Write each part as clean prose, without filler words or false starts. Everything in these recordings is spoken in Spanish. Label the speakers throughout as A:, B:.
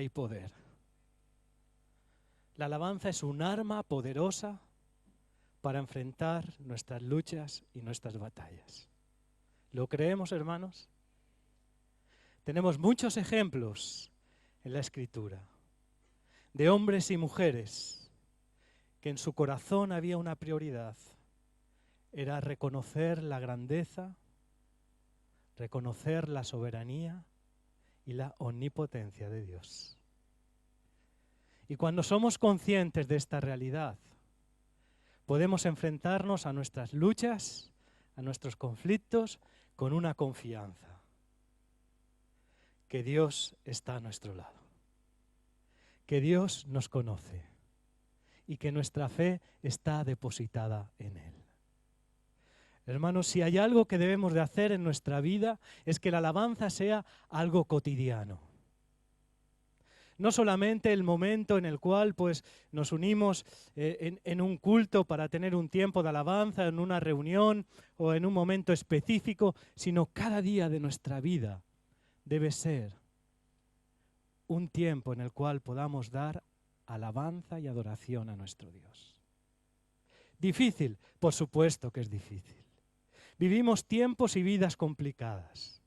A: hay poder. La alabanza es un arma poderosa para enfrentar nuestras luchas y nuestras batallas. ¿Lo creemos, hermanos? Tenemos muchos ejemplos en la Escritura de hombres y mujeres que en su corazón había una prioridad. Era reconocer la grandeza, reconocer la soberanía y la omnipotencia de Dios. Y cuando somos conscientes de esta realidad, podemos enfrentarnos a nuestras luchas, a nuestros conflictos, con una confianza, que Dios está a nuestro lado, que Dios nos conoce y que nuestra fe está depositada en Él. Hermanos, si hay algo que debemos de hacer en nuestra vida es que la alabanza sea algo cotidiano. No solamente el momento en el cual pues, nos unimos en un culto para tener un tiempo de alabanza, en una reunión o en un momento específico, sino cada día de nuestra vida debe ser un tiempo en el cual podamos dar alabanza y adoración a nuestro Dios. ¿Difícil? Por supuesto que es difícil. Vivimos tiempos y vidas complicadas,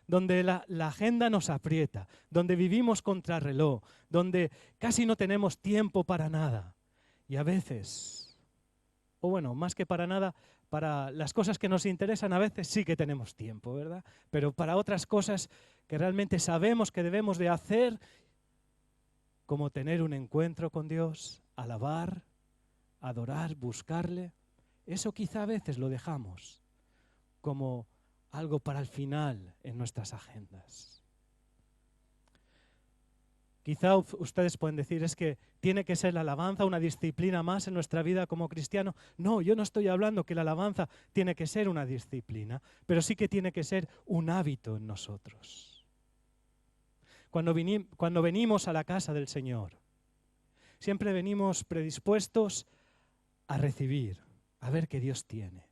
A: donde la agenda nos aprieta, donde vivimos contrarreloj, donde casi no tenemos tiempo para nada. Y a veces, o bueno, más que para nada, para las cosas que nos interesan a veces sí que tenemos tiempo, ¿verdad? Pero para otras cosas que realmente sabemos que debemos de hacer, como tener un encuentro con Dios, alabar, adorar, buscarle, eso quizá a veces lo dejamos como algo para el final en nuestras agendas. Quizá ustedes pueden decir, es que tiene que ser la alabanza una disciplina más en nuestra vida como cristiano. No, yo no estoy hablando que la alabanza tiene que ser una disciplina, pero sí que tiene que ser un hábito en nosotros. Cuando venimos a la casa del Señor, siempre venimos predispuestos a recibir, a ver qué Dios tiene.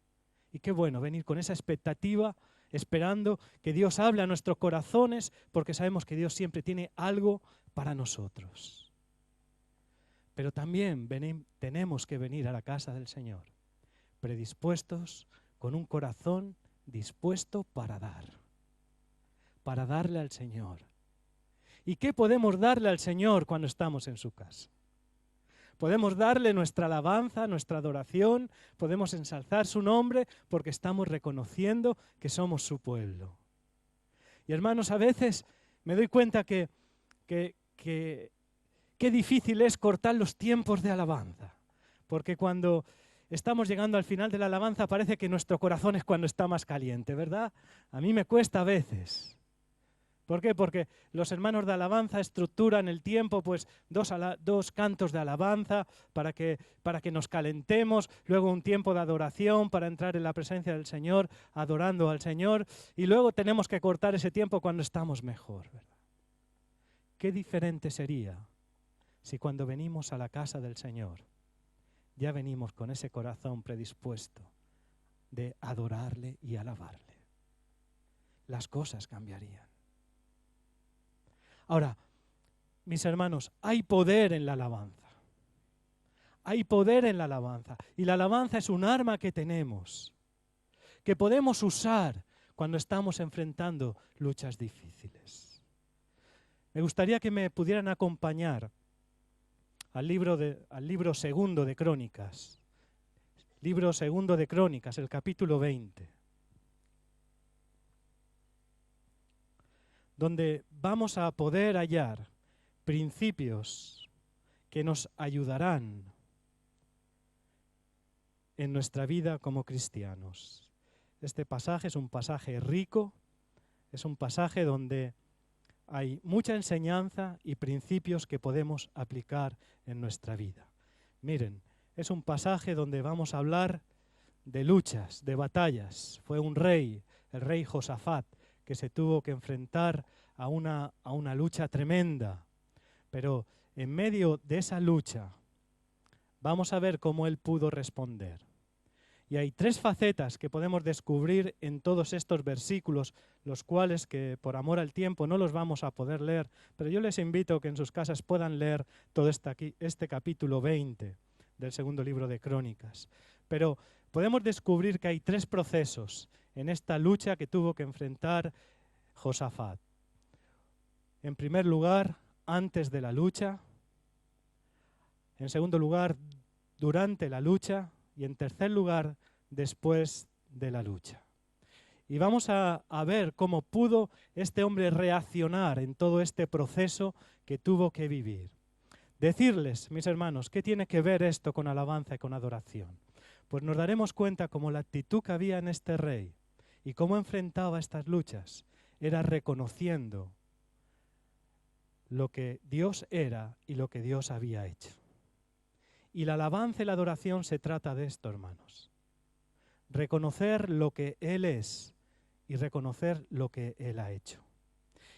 A: Y qué bueno venir con esa expectativa, esperando que Dios hable a nuestros corazones, porque sabemos que Dios siempre tiene algo para nosotros. Pero también tenemos que venir a la casa del Señor, predispuestos, con un corazón dispuesto para darle al Señor. ¿Y qué podemos darle al Señor cuando estamos en su casa? Podemos darle nuestra alabanza, nuestra adoración, podemos ensalzar su nombre porque estamos reconociendo que somos su pueblo. Y hermanos, a veces me doy cuenta que qué difícil es cortar los tiempos de alabanza, porque cuando estamos llegando al final de la alabanza parece que nuestro corazón es cuando está más caliente, ¿verdad? A mí me cuesta a veces. ¿Por qué? Porque los hermanos de alabanza estructuran el tiempo, pues dos cantos de alabanza para que nos calentemos, luego un tiempo de adoración para entrar en la presencia del Señor, adorando al Señor, y luego tenemos que cortar ese tiempo cuando estamos mejor, ¿verdad? Qué diferente sería si cuando venimos a la casa del Señor ya venimos con ese corazón predispuesto de adorarle y alabarle. Las cosas cambiarían. Ahora, mis hermanos, hay poder en la alabanza. Hay poder en la alabanza. Y la alabanza es un arma que tenemos, que podemos usar cuando estamos enfrentando luchas difíciles. Me gustaría que me pudieran acompañar al libro segundo de Crónicas. Libro segundo de Crónicas, el capítulo 20. Donde vamos a poder hallar principios que nos ayudarán en nuestra vida como cristianos. Este pasaje es un pasaje rico, es un pasaje donde hay mucha enseñanza y principios que podemos aplicar en nuestra vida. Miren, es un pasaje donde vamos a hablar de luchas, de batallas. Fue un rey, el rey Josafat, que se tuvo que enfrentar a una lucha tremenda. Pero en medio de esa lucha vamos a ver cómo él pudo responder. Y hay tres facetas que podemos descubrir en todos estos versículos, los cuales que por amor al tiempo no los vamos a poder leer, pero yo les invito a que en sus casas puedan leer todo este capítulo 20 del segundo libro de Crónicas. Pero podemos descubrir que hay tres procesos en esta lucha que tuvo que enfrentar Josafat. En primer lugar, antes de la lucha. En segundo lugar, durante la lucha. Y en tercer lugar, después de la lucha. Y vamos a ver cómo pudo este hombre reaccionar en todo este proceso que tuvo que vivir. Decirles, mis hermanos, ¿qué tiene que ver esto con alabanza y con adoración? Pues nos daremos cuenta cómo la actitud que había en este rey y cómo enfrentaba estas luchas era reconociendo lo que Dios era y lo que Dios había hecho. Y la alabanza y la adoración se trata de esto, hermanos. Reconocer lo que Él es y reconocer lo que Él ha hecho.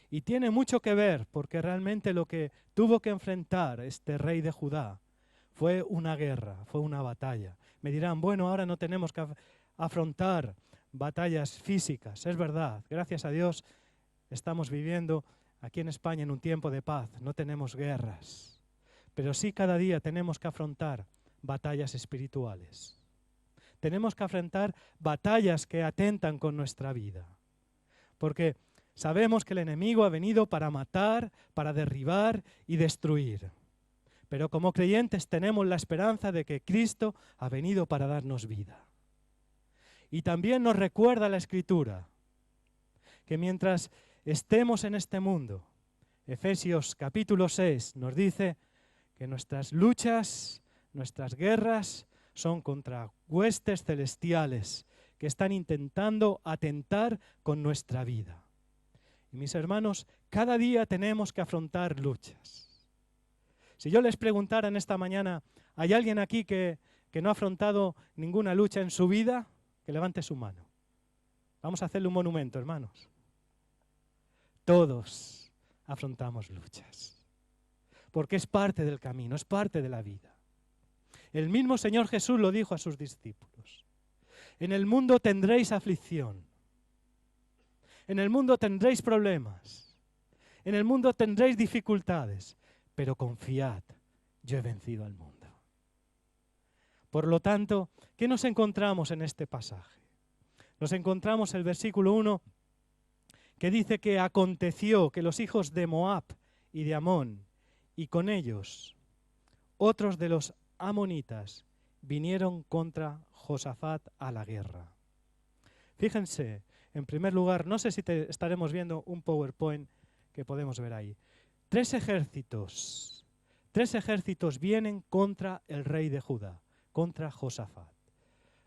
A: Y tiene mucho que ver, porque realmente lo que tuvo que enfrentar este rey de Judá fue una guerra, fue una batalla. Me dirán, bueno, ahora no tenemos que afrontar batallas físicas. Es verdad, gracias a Dios estamos viviendo aquí en España en un tiempo de paz, no tenemos guerras. Pero sí cada día tenemos que afrontar batallas espirituales. Tenemos que afrontar batallas que atentan con nuestra vida. Porque sabemos que el enemigo ha venido para matar, para derribar y destruir. Pero como creyentes tenemos la esperanza de que Cristo ha venido para darnos vida. Y también nos recuerda la Escritura que mientras estemos en este mundo, Efesios capítulo 6 nos dice que nuestras luchas, nuestras guerras son contra huestes celestiales que están intentando atentar con nuestra vida. Y mis hermanos, cada día tenemos que afrontar luchas. Si yo les preguntara en esta mañana, ¿hay alguien aquí que no ha afrontado ninguna lucha en su vida? Que levante su mano. Vamos a hacerle un monumento, hermanos. Todos afrontamos luchas. Porque es parte del camino, es parte de la vida. El mismo Señor Jesús lo dijo a sus discípulos. En el mundo tendréis aflicción. En el mundo tendréis problemas. En el mundo tendréis dificultades. Pero confiad, yo he vencido al mundo. Por lo tanto, ¿qué nos encontramos en este pasaje? Nos encontramos el versículo 1 que dice que aconteció que los hijos de Moab y de Amón y con ellos otros de los amonitas vinieron contra Josafat a la guerra. Fíjense, en primer lugar, no sé si estaremos viendo un PowerPoint que podemos ver ahí. Tres ejércitos vienen contra el rey de Judá, contra Josafat.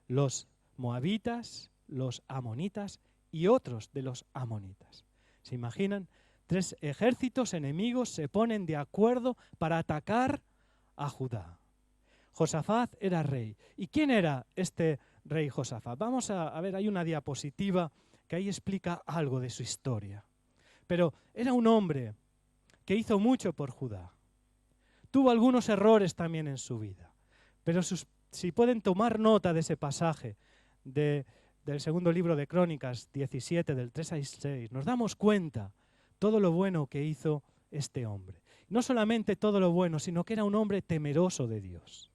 A: Los moabitas, los amonitas y otros de los amonitas. ¿Se imaginan? Tres ejércitos enemigos se ponen de acuerdo para atacar a Judá. Josafat era rey. ¿Y quién era este rey Josafat? Vamos a ver, hay una diapositiva que ahí explica algo de su historia. Pero era un hombre que hizo mucho por Judá. Tuvo algunos errores también en su vida. Pero si pueden tomar nota de ese pasaje del segundo libro de Crónicas 17, del 3 al 6, nos damos cuenta todo lo bueno que hizo este hombre. No solamente todo lo bueno, sino que era un hombre temeroso de Dios.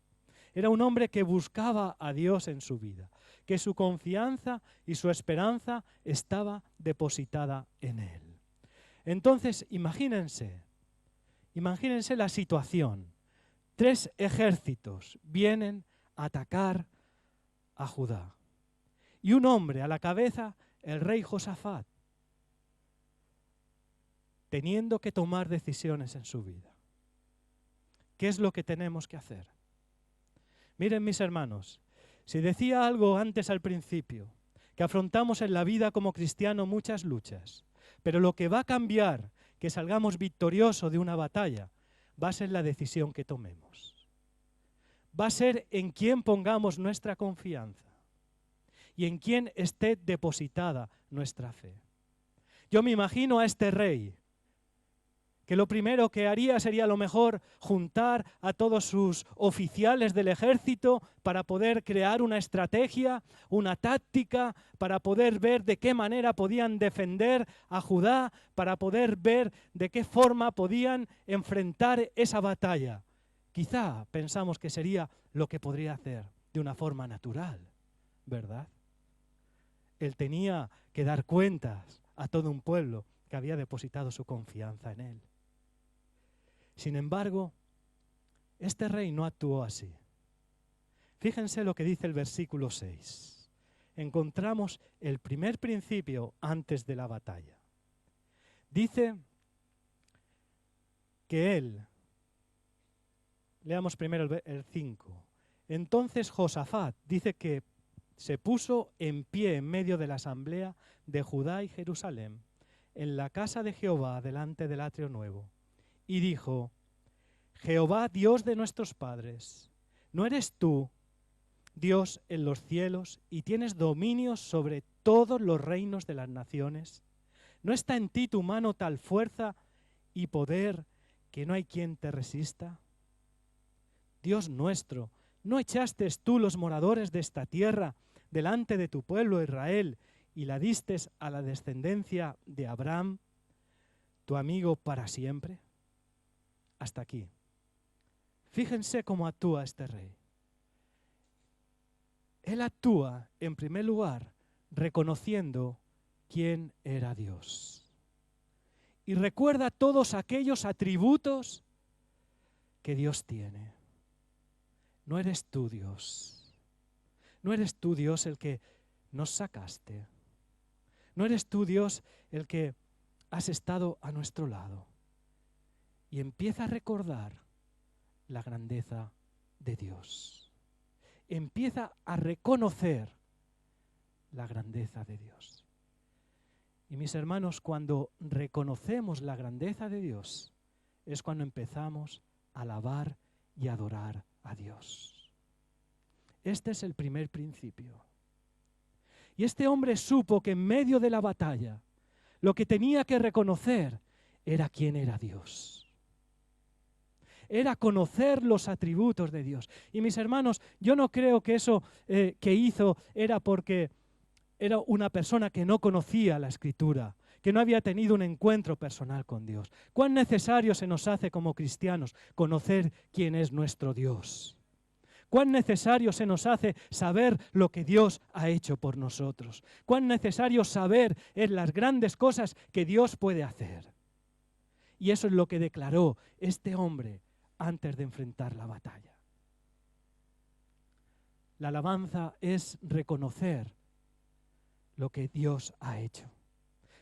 A: Era un hombre que buscaba a Dios en su vida, que su confianza y su esperanza estaba depositada en Él. Entonces, imagínense la situación. Tres ejércitos vienen a atacar a Judá. Y un hombre a la cabeza, el rey Josafat, teniendo que tomar decisiones en su vida. ¿Qué es lo que tenemos que hacer? Miren, mis hermanos, si decía algo antes al principio, que afrontamos en la vida como cristiano muchas luchas, pero lo que va a cambiar, que salgamos victoriosos de una batalla, va a ser la decisión que tomemos. Va a ser en quién pongamos nuestra confianza y en quién esté depositada nuestra fe. Yo me imagino a este rey que lo primero que haría sería a lo mejor juntar a todos sus oficiales del ejército para poder crear una estrategia, una táctica, para poder ver de qué manera podían defender a Judá, para poder ver de qué forma podían enfrentar esa batalla. Quizá pensamos que sería lo que podría hacer de una forma natural, ¿verdad? Él tenía que dar cuentas a todo un pueblo que había depositado su confianza en él. Sin embargo, este rey no actuó así. Fíjense lo que dice el versículo 6. Encontramos el primer principio antes de la batalla. Dice que él, leamos primero el 5. Entonces Josafat dice que se puso en pie en medio de la asamblea de Judá y Jerusalén, en la casa de Jehová delante del atrio nuevo, y dijo: Jehová, Dios de nuestros padres, ¿no eres tú Dios en los cielos y tienes dominio sobre todos los reinos de las naciones? ¿No está en ti tu mano tal fuerza y poder que no hay quien te resista? Dios nuestro, ¿no echaste tú los moradores de esta tierra delante de tu pueblo Israel y la distes a la descendencia de Abraham, tu amigo para siempre? Hasta aquí. Fíjense cómo actúa este rey. Él actúa, en primer lugar, reconociendo quién era Dios. Y recuerda todos aquellos atributos que Dios tiene. No eres tú, Dios. No eres tú, Dios, el que nos sacaste. No eres tú, Dios, el que has estado a nuestro lado. Y empieza a recordar la grandeza de Dios. Empieza a reconocer la grandeza de Dios. Y mis hermanos, cuando reconocemos la grandeza de Dios, es cuando empezamos a alabar y adorar a Dios. Este es el primer principio. Y este hombre supo que en medio de la batalla, lo que tenía que reconocer era quién era Dios. Era conocer los atributos de Dios. Y mis hermanos, yo no creo que eso que hizo era porque era una persona que no conocía la Escritura, que no había tenido un encuentro personal con Dios. ¿Cuán necesario se nos hace como cristianos conocer quién es nuestro Dios? ¿Cuán necesario se nos hace saber lo que Dios ha hecho por nosotros? ¿Cuán necesario saber las grandes cosas que Dios puede hacer? Y eso es lo que declaró este hombre antes de enfrentar la batalla. La alabanza es reconocer lo que Dios ha hecho.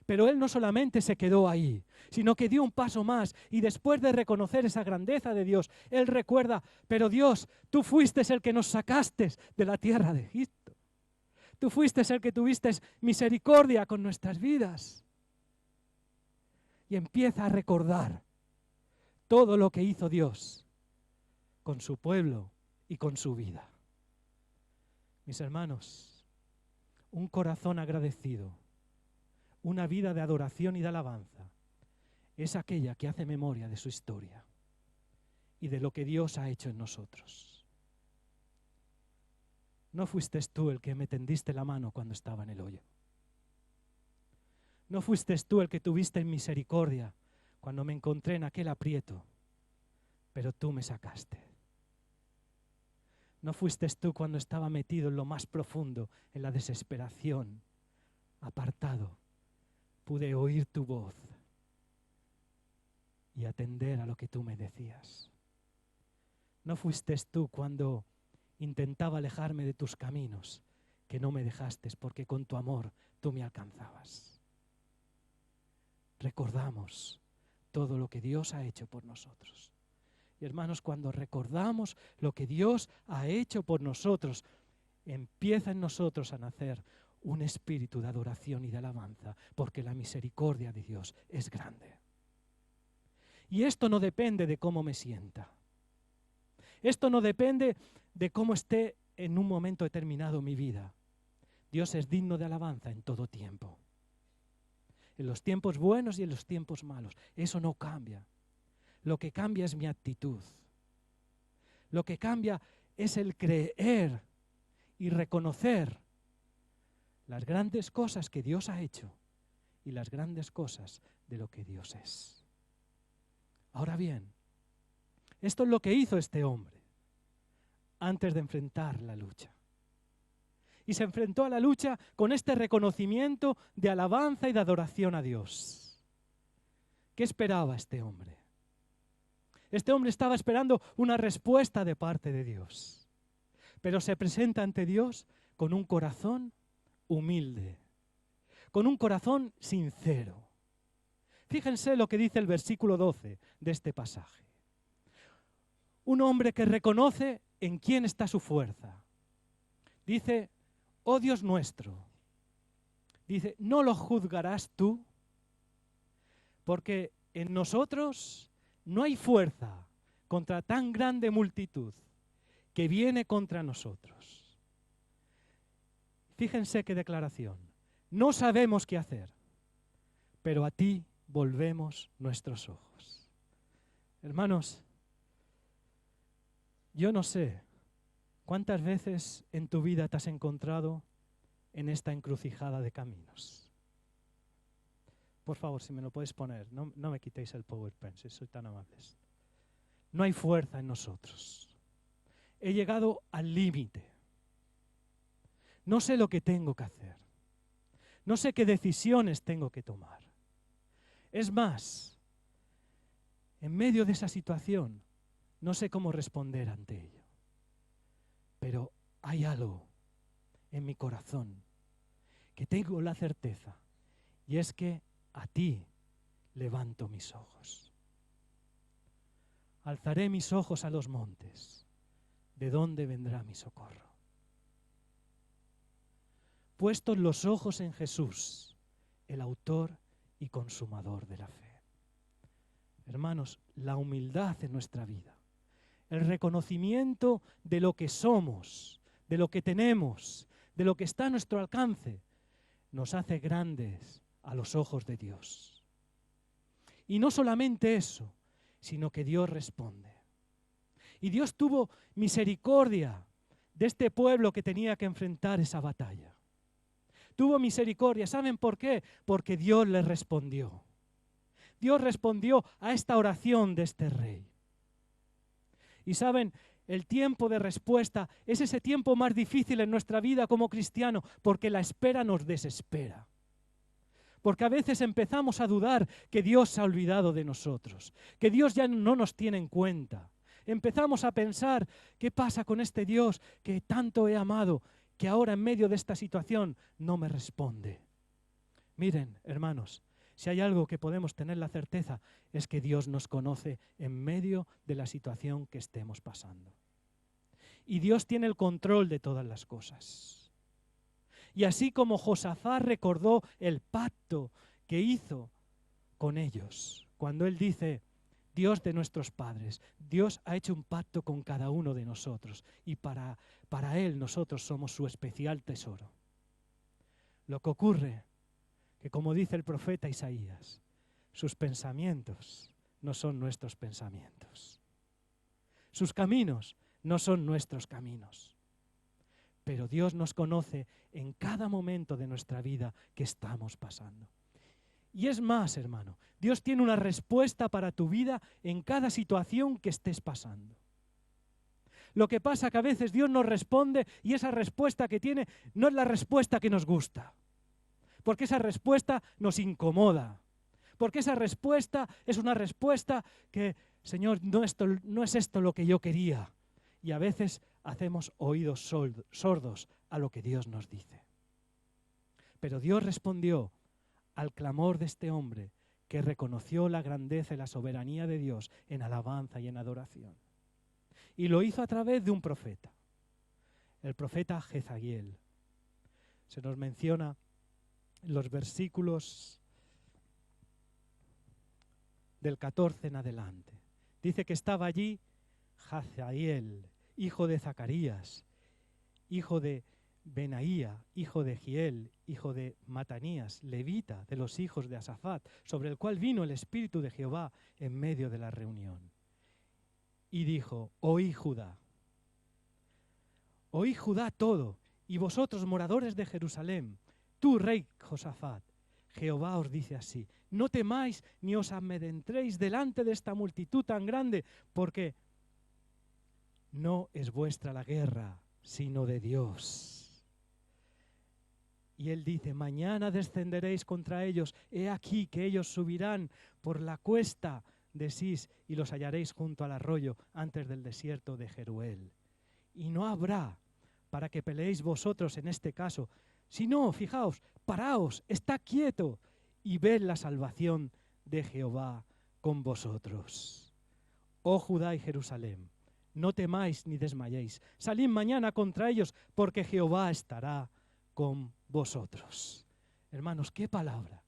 A: Pero él no solamente se quedó ahí, sino que dio un paso más y después de reconocer esa grandeza de Dios, él recuerda: pero Dios, tú fuiste el que nos sacaste de la tierra de Egipto. Tú fuiste el que tuviste misericordia con nuestras vidas. Y empieza a recordar todo lo que hizo Dios con su pueblo y con su vida. Mis hermanos, un corazón agradecido, una vida de adoración y de alabanza, es aquella que hace memoria de su historia y de lo que Dios ha hecho en nosotros. No fuiste tú el que me tendiste la mano cuando estaba en el hoyo. No fuiste tú el que tuviste misericordia cuando me encontré en aquel aprieto, pero tú me sacaste. No fuiste tú cuando estaba metido en lo más profundo, en la desesperación, apartado. Pude oír tu voz y atender a lo que tú me decías. No fuiste tú cuando intentaba alejarme de tus caminos, que no me dejaste, porque con tu amor tú me alcanzabas. Recordamos todo lo que Dios ha hecho por nosotros. Y hermanos, cuando recordamos lo que Dios ha hecho por nosotros, empieza en nosotros a nacer un espíritu de adoración y de alabanza, porque la misericordia de Dios es grande. Y esto no depende de cómo me sienta. Esto no depende de cómo esté en un momento determinado mi vida. Dios es digno de alabanza en todo tiempo. en los tiempos buenos y en los tiempos malos. Eso no cambia. Lo que cambia es mi actitud. Lo que cambia es el creer y reconocer las grandes cosas que Dios ha hecho y las grandes cosas de lo que Dios es. Ahora bien, esto es lo que hizo este hombre antes de enfrentar la lucha. Y se enfrentó a la lucha con este reconocimiento de alabanza y de adoración a Dios. ¿Qué esperaba este hombre? Este hombre estaba esperando una respuesta de parte de Dios, pero se presenta ante Dios con un corazón humilde, con un corazón sincero. Fíjense lo que dice el versículo 12 de este pasaje. Un hombre que reconoce en quién está su fuerza. Dice, oh Dios nuestro, dice, ¿no lo juzgarás tú? Porque en nosotros no hay fuerza contra tan grande multitud que viene contra nosotros. Fíjense qué declaración. No sabemos qué hacer, pero a ti volvemos nuestros ojos. Hermanos, yo no sé cuántas veces en tu vida te has encontrado en esta encrucijada de caminos. Por favor, si me lo puedes poner, no me quitéis el PowerPoint, si sois tan amables. No hay fuerza en nosotros. He llegado al límite. No sé lo que tengo que hacer. No sé qué decisiones tengo que tomar. Es más, en medio de esa situación, no sé cómo responder ante ello. Pero hay algo en mi corazón que tengo la certeza, y es que a ti levanto mis ojos. Alzaré mis ojos a los montes. ¿De dónde vendrá mi socorro? Puestos los ojos en Jesús, el autor y consumador de la fe. Hermanos, la humildad en nuestra vida, el reconocimiento de lo que somos, de lo que tenemos, de lo que está a nuestro alcance, nos hace grandes a los ojos de Dios. Y no solamente eso, sino que Dios responde. Y Dios tuvo misericordia de este pueblo que tenía que enfrentar esa batalla. Tuvo misericordia. ¿Saben por qué? Porque Dios le respondió. Dios respondió a esta oración de este rey. Y saben, el tiempo de respuesta es ese tiempo más difícil en nuestra vida como cristiano, porque la espera nos desespera. Porque a veces empezamos a dudar que Dios se ha olvidado de nosotros, que Dios ya no nos tiene en cuenta. Empezamos a pensar, ¿qué pasa con este Dios que tanto he amado, que ahora en medio de esta situación no me responde? Miren, hermanos, si hay algo que podemos tener la certeza es que Dios nos conoce en medio de la situación que estemos pasando. Y Dios tiene el control de todas las cosas. Y así como Josafat recordó el pacto que hizo con ellos, cuando él dice, Dios de nuestros padres, Dios ha hecho un pacto con cada uno de nosotros y para Él nosotros somos su especial tesoro. Lo que ocurre, que como dice el profeta Isaías, sus pensamientos no son nuestros pensamientos. Sus caminos no son nuestros caminos. Pero Dios nos conoce en cada momento de nuestra vida que estamos pasando. Y es más, hermano, Dios tiene una respuesta para tu vida en cada situación que estés pasando. Lo que pasa es que a veces Dios nos responde y esa respuesta que tiene no es la respuesta que nos gusta. Porque esa respuesta nos incomoda. Porque esa respuesta es una respuesta que, Señor, no es esto lo que yo quería. Y a veces hacemos oídos sordos a lo que Dios nos dice. Pero Dios respondió al clamor de este hombre que reconoció la grandeza y la soberanía de Dios en alabanza y en adoración. Y lo hizo a través de un profeta, el profeta Jezaquiel. Se nos menciona en los versículos del 14 en adelante. Dice que estaba allí Jezaquiel, hijo de Zacarías, hijo de Benaía, hijo de Giel, hijo de Matanías, levita de los hijos de Asafat, sobre el cual vino el Espíritu de Jehová en medio de la reunión. Y dijo: oí Judá todo, y vosotros moradores de Jerusalén, tú rey Josafat, Jehová os dice así: no temáis ni os amedrentéis delante de esta multitud tan grande, porque no es vuestra la guerra, sino de Dios. Y él dice: mañana descenderéis contra ellos, he aquí que ellos subirán por la cuesta de Sis y los hallaréis junto al arroyo antes del desierto de Jeruel. Y no habrá para que peleéis vosotros en este caso, sino, fijaos, paraos, está quieto y ved la salvación de Jehová con vosotros. Oh Judá y Jerusalén, no temáis ni desmayéis, salid mañana contra ellos, porque Jehová estará con vosotros. Hermanos, qué palabra,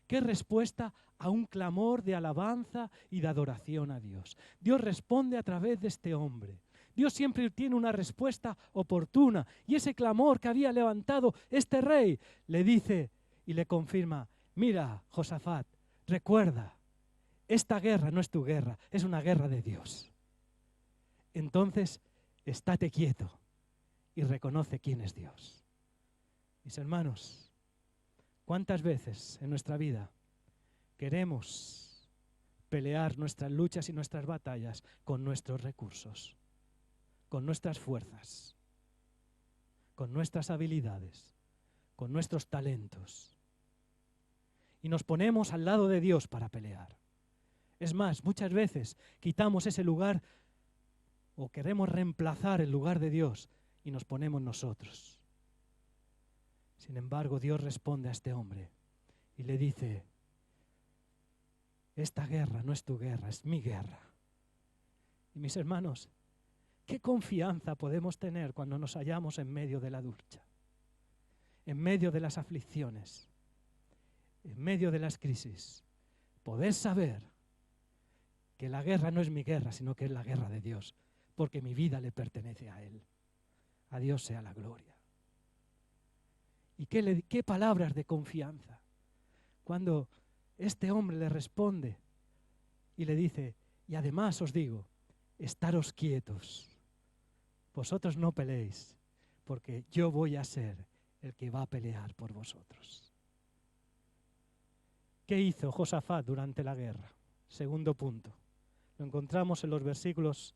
A: qué respuesta a un clamor de alabanza y de adoración a Dios. Dios responde a través de este hombre. Dios siempre tiene una respuesta oportuna, y ese clamor que había levantado este rey le dice y le confirma: mira, Josafat, recuerda, esta guerra no es tu guerra, es una guerra de Dios. Entonces, estate quieto y reconoce quién es Dios. Mis hermanos, ¿cuántas veces en nuestra vida queremos pelear nuestras luchas y nuestras batallas con nuestros recursos, con nuestras fuerzas, con nuestras habilidades, con nuestros talentos? Y nos ponemos al lado de Dios para pelear. Es más, muchas veces quitamos ese lugar o queremos reemplazar el lugar de Dios y nos ponemos nosotros. Sin embargo, Dios responde a este hombre y le dice: esta guerra no es tu guerra, es mi guerra. Y mis hermanos, ¿qué confianza podemos tener cuando nos hallamos en medio de la lucha, en medio de las aflicciones, en medio de las crisis? Poder saber que la guerra no es mi guerra, sino que es la guerra de Dios, porque mi vida le pertenece a Él. A Dios sea la gloria. ¿Y qué palabras de confianza? Cuando este hombre le responde y le dice: y además os digo, estaros quietos, vosotros no peleéis, porque yo voy a ser el que va a pelear por vosotros. ¿Qué hizo Josafat durante la guerra? Segundo punto. Lo encontramos en los versículos,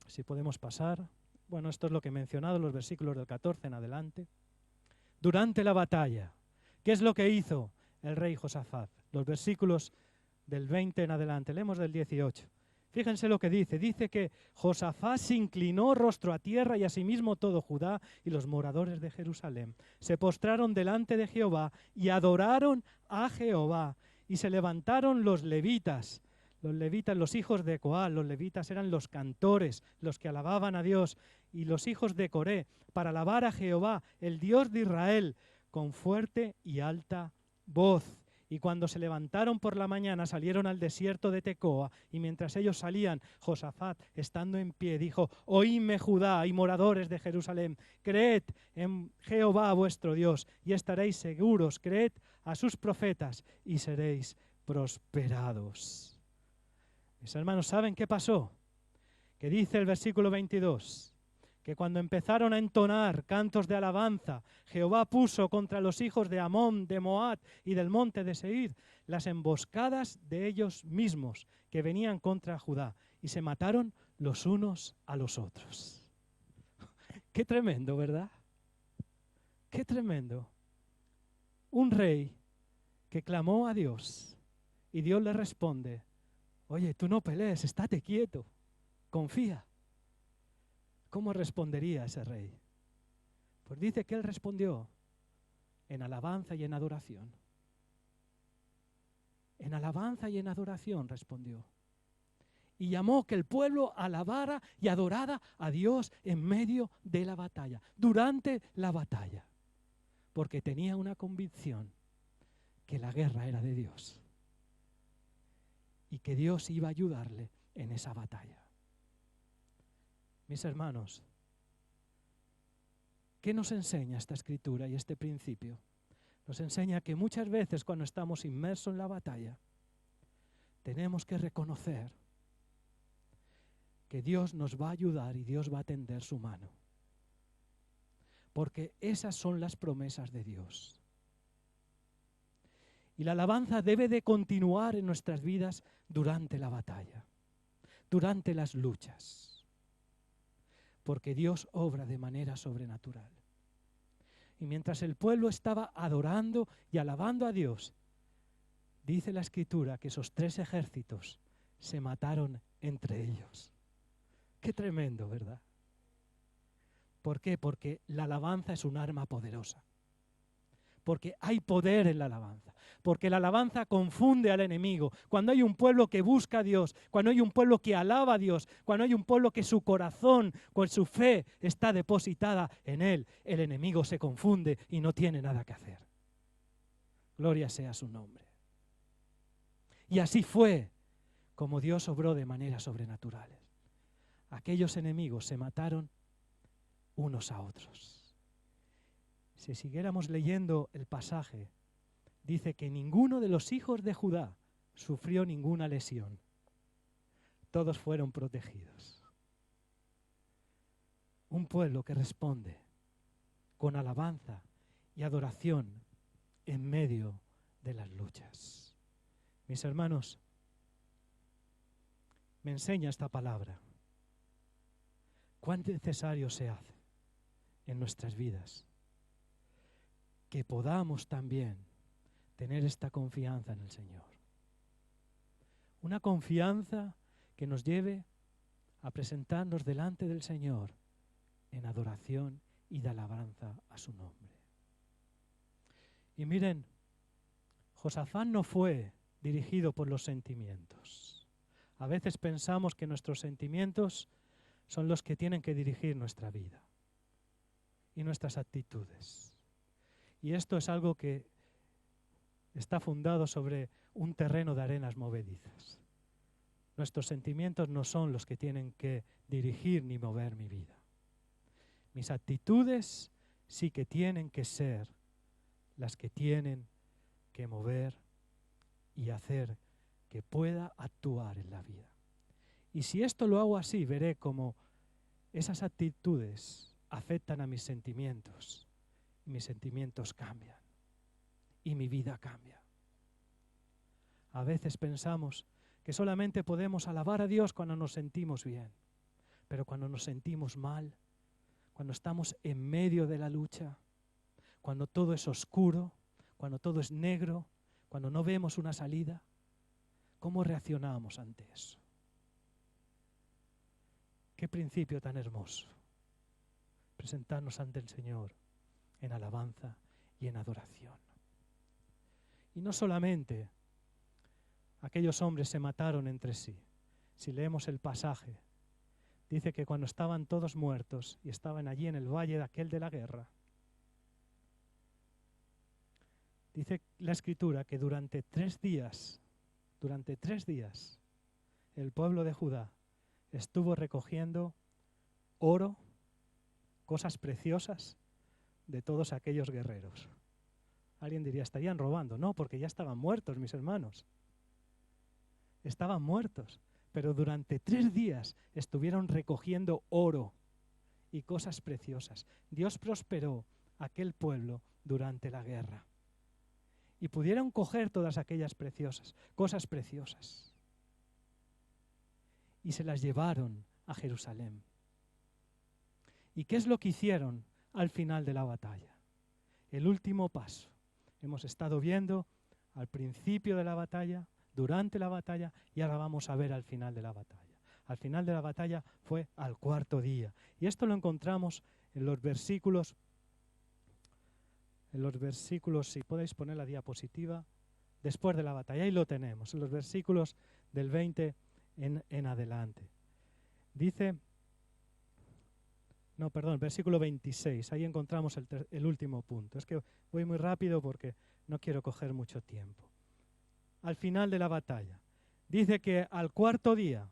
A: si podemos pasar. Bueno, esto es lo que he mencionado, los versículos del 14 en adelante. Durante la batalla, ¿qué es lo que hizo el rey Josafat? Los versículos del 20 en adelante, leemos del 18. Fíjense lo que dice. Dice que Josafat se inclinó rostro a tierra, y asimismo todo Judá y los moradores de Jerusalén se postraron delante de Jehová y adoraron a Jehová. Y se levantaron los levitas, los hijos de Coal. Los levitas eran los cantores, los que alababan a Dios, y los hijos de Coré, para alabar a Jehová, el Dios de Israel, con fuerte y alta voz. Y cuando se levantaron por la mañana, salieron al desierto de Tecoa, y mientras ellos salían, Josafat, estando en pie, dijo: oídme Judá y moradores de Jerusalén, creed en Jehová vuestro Dios, y estaréis seguros, creed a sus profetas, y seréis prosperados. Mis hermanos, ¿saben qué pasó? Que dice el versículo 22, que cuando empezaron a entonar cantos de alabanza, Jehová puso contra los hijos de Amón, de Moab y del monte de Seir las emboscadas de ellos mismos que venían contra Judá, y se mataron los unos a los otros. Qué tremendo, ¿verdad? Qué tremendo. Un rey que clamó a Dios y Dios le responde: oye, tú no pelees, estate quieto, confía. ¿Cómo respondería ese rey? Pues dice que él respondió en alabanza y en adoración. En alabanza y en adoración respondió. Y llamó que el pueblo alabara y adorara a Dios en medio de la batalla, durante la batalla, porque tenía una convicción que la guerra era de Dios y que Dios iba a ayudarle en esa batalla. Mis hermanos, ¿Qué nos enseña esta escritura y este principio? Nos enseña que muchas veces cuando estamos inmersos en la batalla, tenemos que reconocer que Dios nos va a ayudar y Dios va a tender su mano. Porque esas son las promesas de Dios. Y la alabanza debe de continuar en nuestras vidas durante la batalla, durante las luchas, porque Dios obra de manera sobrenatural. Y mientras el pueblo estaba adorando y alabando a Dios, dice la Escritura que esos 3 ejércitos se mataron entre ellos. Qué tremendo, ¿verdad? ¿Por qué? Porque la alabanza es un arma poderosa. Porque hay poder en la alabanza. Porque la alabanza confunde al enemigo. Cuando hay un pueblo que busca a Dios, cuando hay un pueblo que alaba a Dios, cuando hay un pueblo que su corazón, con su fe, está depositada en Él, el enemigo se confunde y no tiene nada que hacer. Gloria sea su nombre. Y así fue como Dios obró de manera sobrenatural. Aquellos enemigos se mataron unos a otros. Si siguiéramos leyendo el pasaje, dice que ninguno de los hijos de Judá sufrió ninguna lesión. Todos fueron protegidos. Un pueblo que responde con alabanza y adoración en medio de las luchas. Mis hermanos, me enseña esta palabra. Cuán necesario se hace en nuestras vidas que podamos también tener esta confianza en el Señor. Una confianza que nos lleve a presentarnos delante del Señor en adoración y de alabanza a su nombre. Y miren, Josafat no fue dirigido por los sentimientos. A veces pensamos que nuestros sentimientos son los que tienen que dirigir nuestra vida y nuestras actitudes. Y esto es algo que está fundado sobre un terreno de arenas movedizas. Nuestros sentimientos no son los que tienen que dirigir ni mover mi vida. Mis actitudes sí que tienen que ser las que tienen que mover y hacer que pueda actuar en la vida. Y si esto lo hago así, veré cómo esas actitudes afectan a mis sentimientos. Mis sentimientos cambian y mi vida cambia. A veces pensamos que solamente podemos alabar a Dios cuando nos sentimos bien, pero cuando nos sentimos mal, cuando estamos en medio de la lucha, cuando todo es oscuro, cuando todo es negro, cuando no vemos una salida, ¿cómo reaccionamos ante eso? Qué principio tan hermoso, presentarnos ante el Señor en alabanza y en adoración. Y no solamente aquellos hombres se mataron entre sí. Si leemos el pasaje, dice que cuando estaban todos muertos y estaban allí en el valle de aquel de la guerra, dice la Escritura que durante 3 días, el pueblo de Judá estuvo recogiendo oro, cosas preciosas de todos aquellos guerreros. Alguien diría, estarían robando. No, porque ya estaban muertos, mis hermanos. Estaban muertos, pero durante 3 días estuvieron recogiendo oro y cosas preciosas. Dios prosperó aquel pueblo durante la guerra. Y pudieron coger todas aquellas cosas preciosas. Y se las llevaron a Jerusalén. ¿Y qué es lo que hicieron al final de la batalla? El último paso. Hemos estado viendo al principio de la batalla, durante la batalla, y ahora vamos a ver al final de la batalla. Al final de la batalla fue al 4.º día. Y esto lo encontramos en los versículos, si podéis poner la diapositiva, después de la batalla. Ahí lo tenemos, en los versículos del 20 en adelante. Dice... No, perdón, versículo 26, ahí encontramos el último punto. Es que voy muy rápido porque no quiero coger mucho tiempo. Al final de la batalla, dice que al 4.º día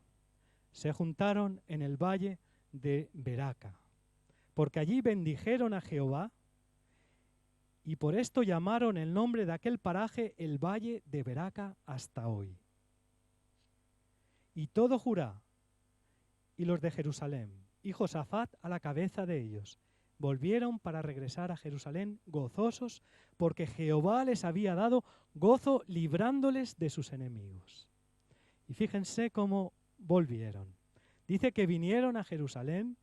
A: se juntaron en el valle de Beraca porque allí bendijeron a Jehová, y por esto llamaron el nombre de aquel paraje el Valle de Beraca hasta hoy. Y todo Judá y los de Jerusalén, y Josafat a la cabeza de ellos, volvieron para regresar a Jerusalén gozosos, porque Jehová les había dado gozo librándoles de sus enemigos. Y fíjense cómo volvieron. Dice que vinieron a Jerusalén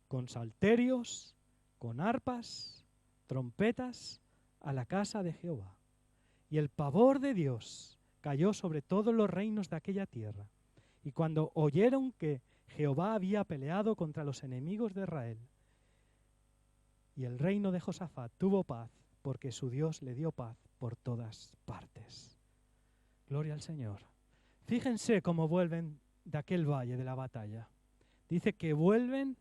A: con salterios, con arpas, trompetas, a la casa de Jehová. Y el pavor de Dios cayó sobre todos los reinos de aquella tierra. Y cuando oyeron que Jehová había peleado contra los enemigos de Israel, y el reino de Josafat tuvo paz, porque su Dios le dio paz por todas partes. Gloria al Señor. Fíjense cómo vuelven de aquel valle de la batalla. Dice que vuelven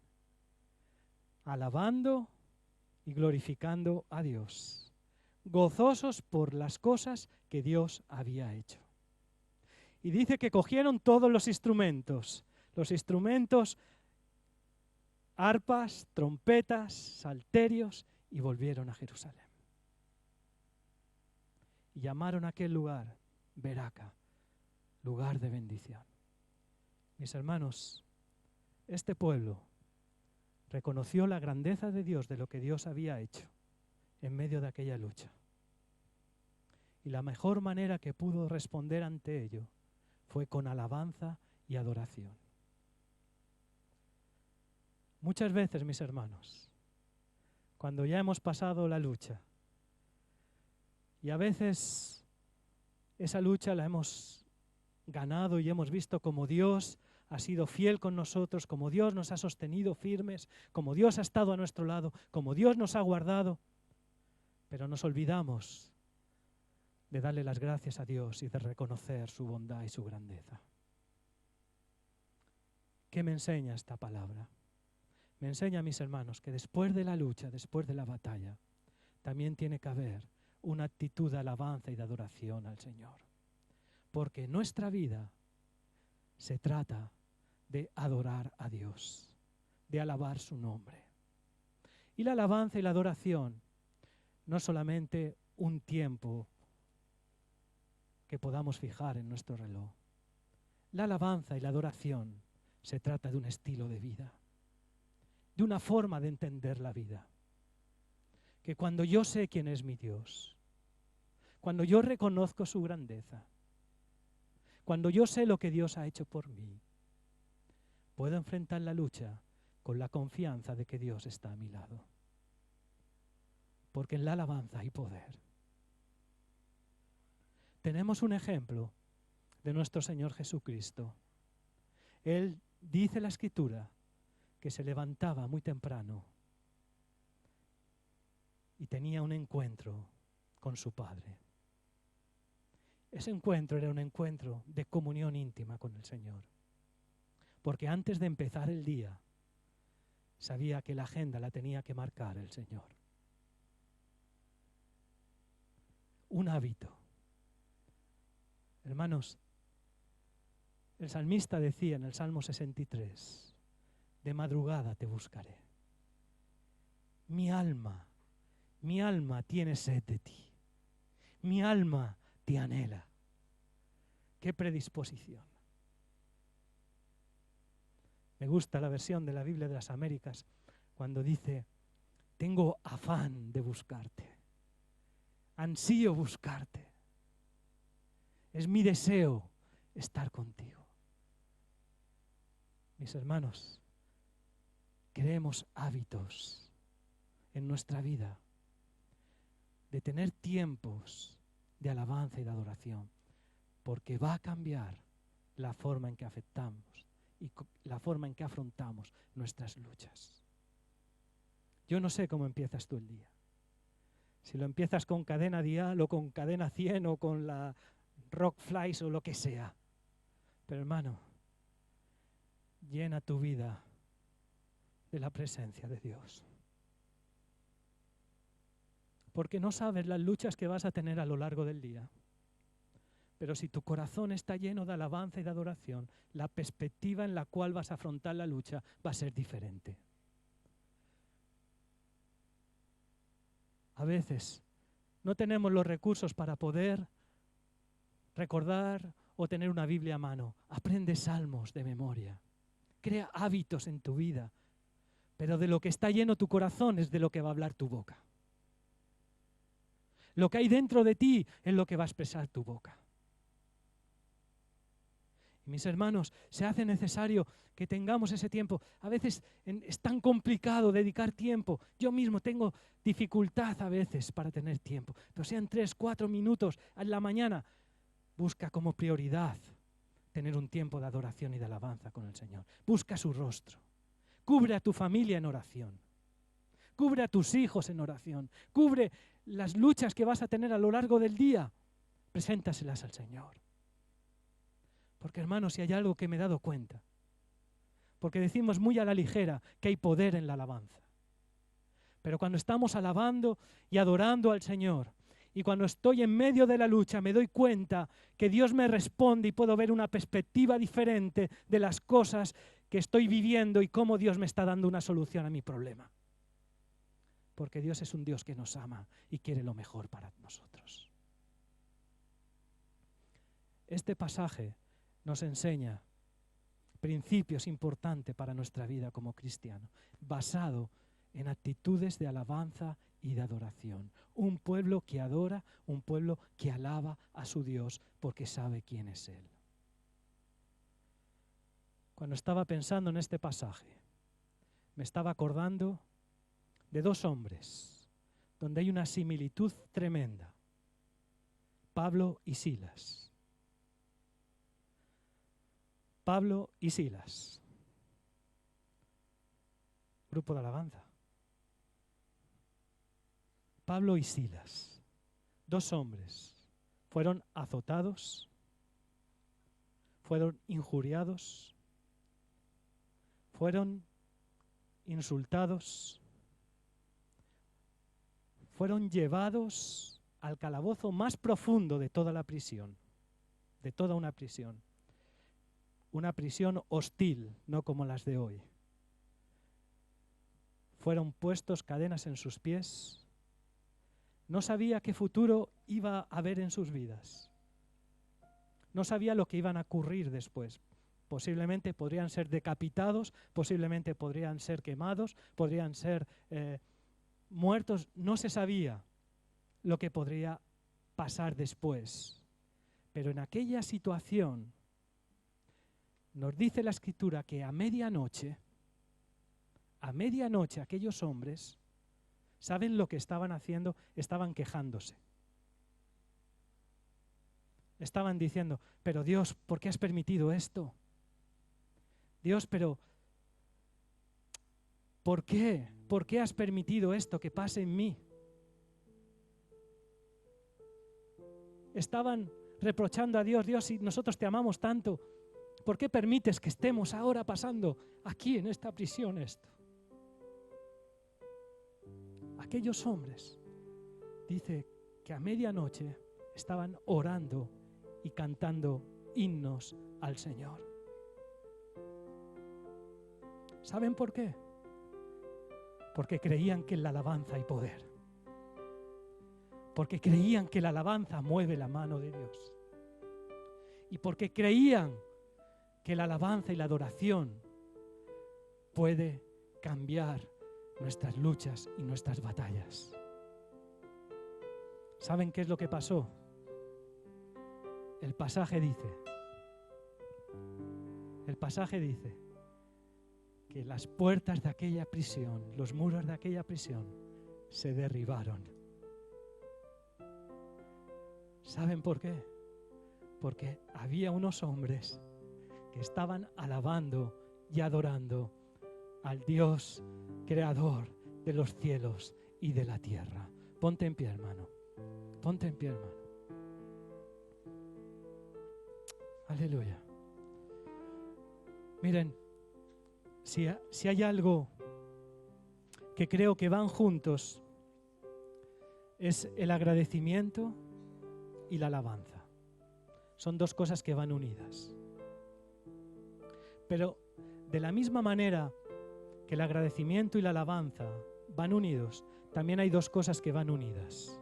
A: alabando y glorificando a Dios, gozosos por las cosas que Dios había hecho. Y dice que cogieron todos los instrumentos, arpas, trompetas, salterios, y volvieron a Jerusalén. Y llamaron a aquel lugar Beraca, lugar de bendición. Mis hermanos, este pueblo reconoció la grandeza de Dios, de lo que Dios había hecho en medio de aquella lucha. Y la mejor manera que pudo responder ante ello fue con alabanza y adoración. Muchas veces, mis hermanos, cuando ya hemos pasado la lucha, y a veces esa lucha la hemos ganado y hemos visto como Dios ha sido fiel con nosotros, como Dios nos ha sostenido firmes, como Dios ha estado a nuestro lado, como Dios nos ha guardado, pero nos olvidamos de darle las gracias a Dios y de reconocer su bondad y su grandeza. ¿Qué me enseña esta palabra? Me enseña, mis hermanos, que después de la lucha, después de la batalla, también tiene que haber una actitud de alabanza y de adoración al Señor. Porque nuestra vida se trata de adorar a Dios, de alabar su nombre. Y la alabanza y la adoración no solamente un tiempo que podamos fijar en nuestro reloj. La alabanza y la adoración se trata de un estilo de vida, de una forma de entender la vida. Que cuando yo sé quién es mi Dios, cuando yo reconozco su grandeza, cuando yo sé lo que Dios ha hecho por mí, puedo enfrentar la lucha con la confianza de que Dios está a mi lado. Porque en la alabanza hay poder. Tenemos un ejemplo de nuestro Señor Jesucristo. Él dice la Escritura que se levantaba muy temprano y tenía un encuentro con su Padre. Ese encuentro era un encuentro de comunión íntima con el Señor. Porque antes de empezar el día, sabía que la agenda la tenía que marcar el Señor. Un hábito. Hermanos, el salmista decía en el Salmo 63, de madrugada te buscaré. Mi alma tiene sed de ti. Mi alma te anhela. Qué predisposición. Me gusta la versión de la Biblia de las Américas cuando dice, tengo afán de buscarte. Ansío buscarte. Es mi deseo estar contigo. Mis hermanos, creemos hábitos en nuestra vida de tener tiempos de alabanza y de adoración, porque va a cambiar la forma en que afectamos y la forma en que afrontamos nuestras luchas. Yo no sé cómo empiezas tú el día. Si lo empiezas con cadena dial o con cadena 100 o con la rock flies o lo que sea. Pero hermano, llena tu vida de la presencia de Dios. Porque no sabes las luchas que vas a tener a lo largo del día. Pero si tu corazón está lleno de alabanza y de adoración, la perspectiva en la cual vas a afrontar la lucha va a ser diferente. a veces no tenemos los recursos para poder recordar o tener una Biblia a mano. Aprende salmos de memoria. Crea hábitos en tu vida. Pero de lo que está lleno tu corazón es de lo que va a hablar tu boca. Lo que hay dentro de ti es lo que va a expresar tu boca. Y mis hermanos, se hace necesario que tengamos ese tiempo. A veces es tan complicado dedicar tiempo. Yo mismo tengo dificultad a veces para tener tiempo. Pero sean 3, 4 minutos en la mañana. Busca como prioridad tener un tiempo de adoración y de alabanza con el Señor. Busca su rostro. Cubre a tu familia en oración. Cubre a tus hijos en oración. Cubre las luchas que vas a tener a lo largo del día. Preséntaselas al Señor. Porque hermanos, si hay algo que me he dado cuenta, porque decimos muy a la ligera que hay poder en la alabanza. Pero cuando estamos alabando y adorando al Señor, y cuando estoy en medio de la lucha, me doy cuenta que Dios me responde y puedo ver una perspectiva diferente de las cosas que estoy viviendo y cómo Dios me está dando una solución a mi problema. Porque Dios es un Dios que nos ama y quiere lo mejor para nosotros. Este pasaje nos enseña principios importantes para nuestra vida como cristiano, basado en actitudes de alabanza y de adoración. Un pueblo que adora, un pueblo que alaba a su Dios porque sabe quién es Él. Cuando estaba pensando en este pasaje, me estaba acordando de 2 hombres, donde hay una similitud tremenda. Pablo y Silas. Pablo y Silas. Grupo de alabanza. Pablo y Silas, 2 hombres, fueron azotados, fueron injuriados, fueron insultados, fueron llevados al calabozo más profundo de toda la prisión, de toda una prisión hostil, no como las de hoy. Fueron puestos cadenas en sus pies. No sabía qué futuro iba a haber en sus vidas. No sabía lo que iban a ocurrir después. Posiblemente podrían ser decapitados, posiblemente podrían ser quemados, podrían ser muertos. No se sabía lo que podría pasar después. Pero en aquella situación nos dice la Escritura que a medianoche aquellos hombres, ¿saben lo que estaban haciendo? Estaban quejándose. Estaban diciendo, pero Dios, ¿por qué has permitido esto? Dios, pero ¿por qué? ¿Por qué has permitido esto que pase en mí? Estaban reprochando a Dios, Dios, si nosotros te amamos tanto, ¿por qué permites que estemos ahora pasando aquí en esta prisión esto? Aquellos hombres, dice que a medianoche estaban orando y cantando himnos al Señor. ¿Saben por qué? Porque creían que en la alabanza hay poder. Porque creían que la alabanza mueve la mano de Dios. Y porque creían que la alabanza y la adoración puede cambiar nuestras luchas y nuestras batallas. ¿Saben qué es lo que pasó? El pasaje dice que las puertas de aquella prisión, los muros de aquella prisión se derribaron. ¿Saben por qué? Porque había unos hombres que estaban alabando y adorando al Dios creador de los cielos y de la tierra. Ponte en pie, hermano. Ponte en pie, hermano. Aleluya. Miren, si hay algo que creo que van juntos, es el agradecimiento y la alabanza. Son 2 cosas que van unidas. Pero de la misma manera que el agradecimiento y la alabanza van unidos, también hay dos cosas que van unidas,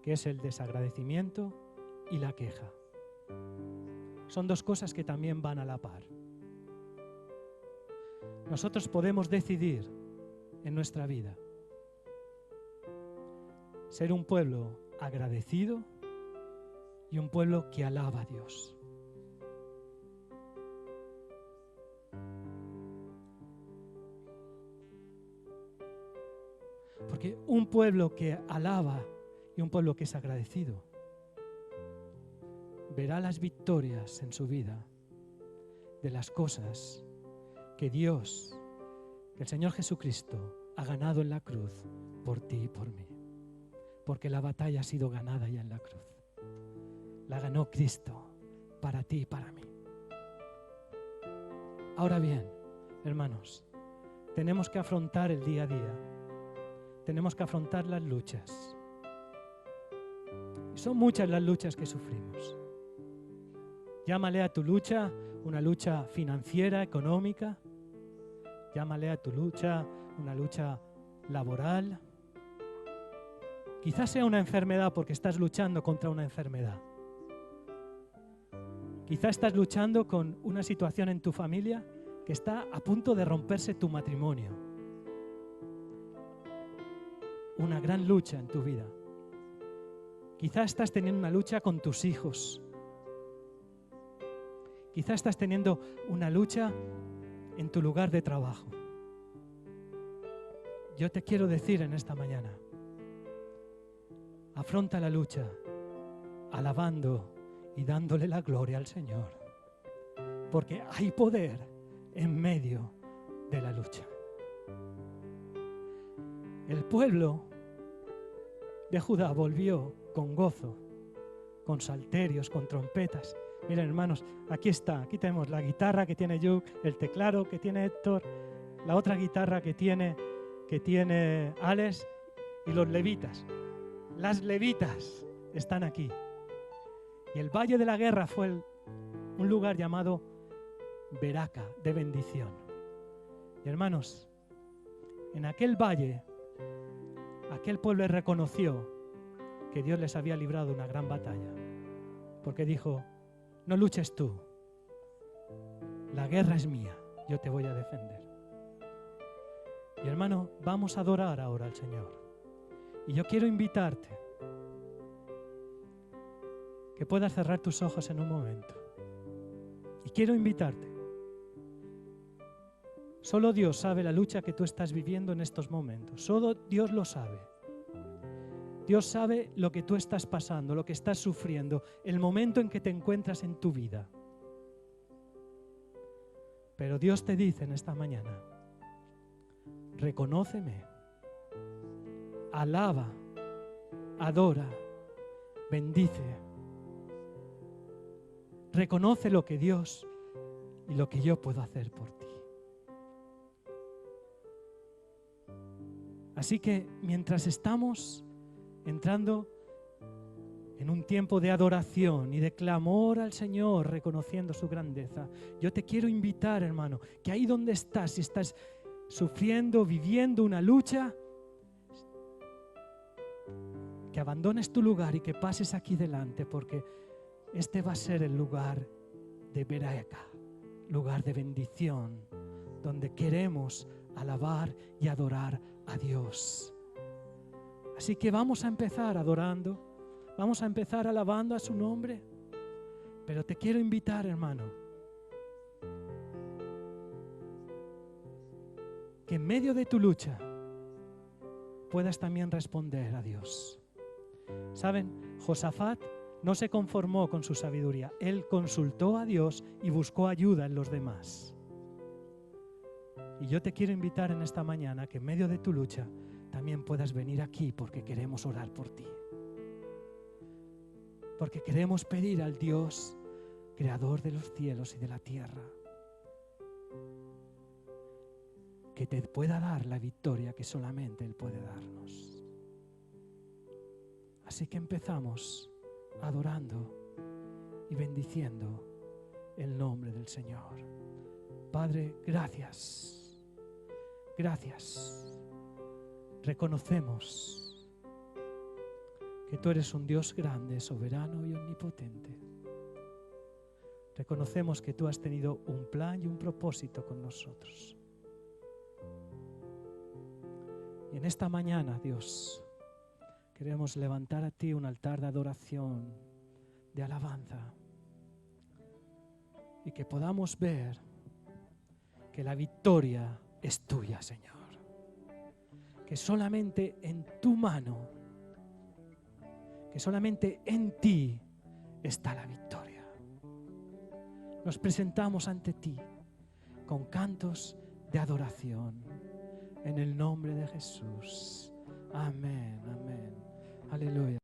A: que es el desagradecimiento y la queja. Son dos cosas que también van a la par. Nosotros podemos decidir en nuestra vida ser un pueblo agradecido y un pueblo que alaba a Dios. Porque un pueblo que alaba y un pueblo que es agradecido verá las victorias en su vida de las cosas que Dios, que el Señor Jesucristo ha ganado en la cruz por ti y por mí. Porque la batalla ha sido ganada ya en la cruz. La ganó Cristo para ti y para mí. Ahora bien, hermanos, tenemos que afrontar el día a día. Tenemos que afrontar las luchas. Y son muchas las luchas que sufrimos. Llámale a tu lucha una lucha financiera, económica. Llámale a tu lucha una lucha laboral. Quizás sea una enfermedad porque estás luchando contra una enfermedad. Quizás estás luchando con una situación en tu familia que está a punto de romperse tu matrimonio. Una gran lucha en tu vida. Quizás estás teniendo una lucha con tus hijos. Quizás estás teniendo una lucha en tu lugar de trabajo. Yo te quiero decir en esta mañana, afronta la lucha alabando y dándole la gloria al Señor, porque hay poder en medio de la lucha. El pueblo de Judá volvió con gozo, con salterios, con trompetas. Miren, hermanos, aquí está, aquí tenemos la guitarra que tiene Yuk, el teclado que tiene Héctor, la otra guitarra que tiene Alex y los levitas. Las levitas están aquí. Y el Valle de la Guerra fue un lugar llamado Beraca, de bendición. Y hermanos, en aquel valle, aquel pueblo reconoció que Dios les había librado una gran batalla. Porque dijo, no luches tú, la guerra es mía, yo te voy a defender. Y hermano, vamos a adorar ahora al Señor. Y yo quiero invitarte que puedas cerrar tus ojos en un momento. Y quiero invitarte. Solo Dios sabe la lucha que tú estás viviendo en estos momentos. Solo Dios lo sabe. Dios sabe lo que tú estás pasando, lo que estás sufriendo, el momento en que te encuentras en tu vida. Pero Dios te dice en esta mañana, reconóceme, alaba, adora, bendice. Reconoce lo que Dios y lo que yo puedo hacer por ti. Así que mientras estamos entrando en un tiempo de adoración y de clamor al Señor, reconociendo su grandeza, yo te quiero invitar, hermano, que ahí donde estás, si estás sufriendo, viviendo una lucha, que abandones tu lugar y que pases aquí delante, porque este va a ser el lugar de Beraca, lugar de bendición, donde queremos alabar y adorar a Dios. Así que vamos a empezar adorando, vamos a empezar alabando a su nombre, pero te quiero invitar, hermano, que en medio de tu lucha puedas también responder a Dios. ¿Saben? Josafat no se conformó con su sabiduría, él consultó a Dios y buscó ayuda en los demás. Y yo te quiero invitar en esta mañana que en medio de tu lucha también puedas venir aquí porque queremos orar por ti. Porque queremos pedir al Dios, creador de los cielos y de la tierra, que te pueda dar la victoria que solamente Él puede darnos. Así que empezamos adorando y bendiciendo el nombre del Señor. Padre, gracias. Gracias. reconocemos que tú eres un Dios grande, soberano y omnipotente. Reconocemos que tú has tenido un plan y un propósito con nosotros. Y en esta mañana, Dios, queremos levantar a ti un altar de adoración, de alabanza, y que podamos ver que la victoria es tuya, Señor. Que solamente en tu mano, que solamente en ti está la victoria. Nos presentamos ante ti con cantos de adoración en el nombre de Jesús. Amén, amén. Aleluya.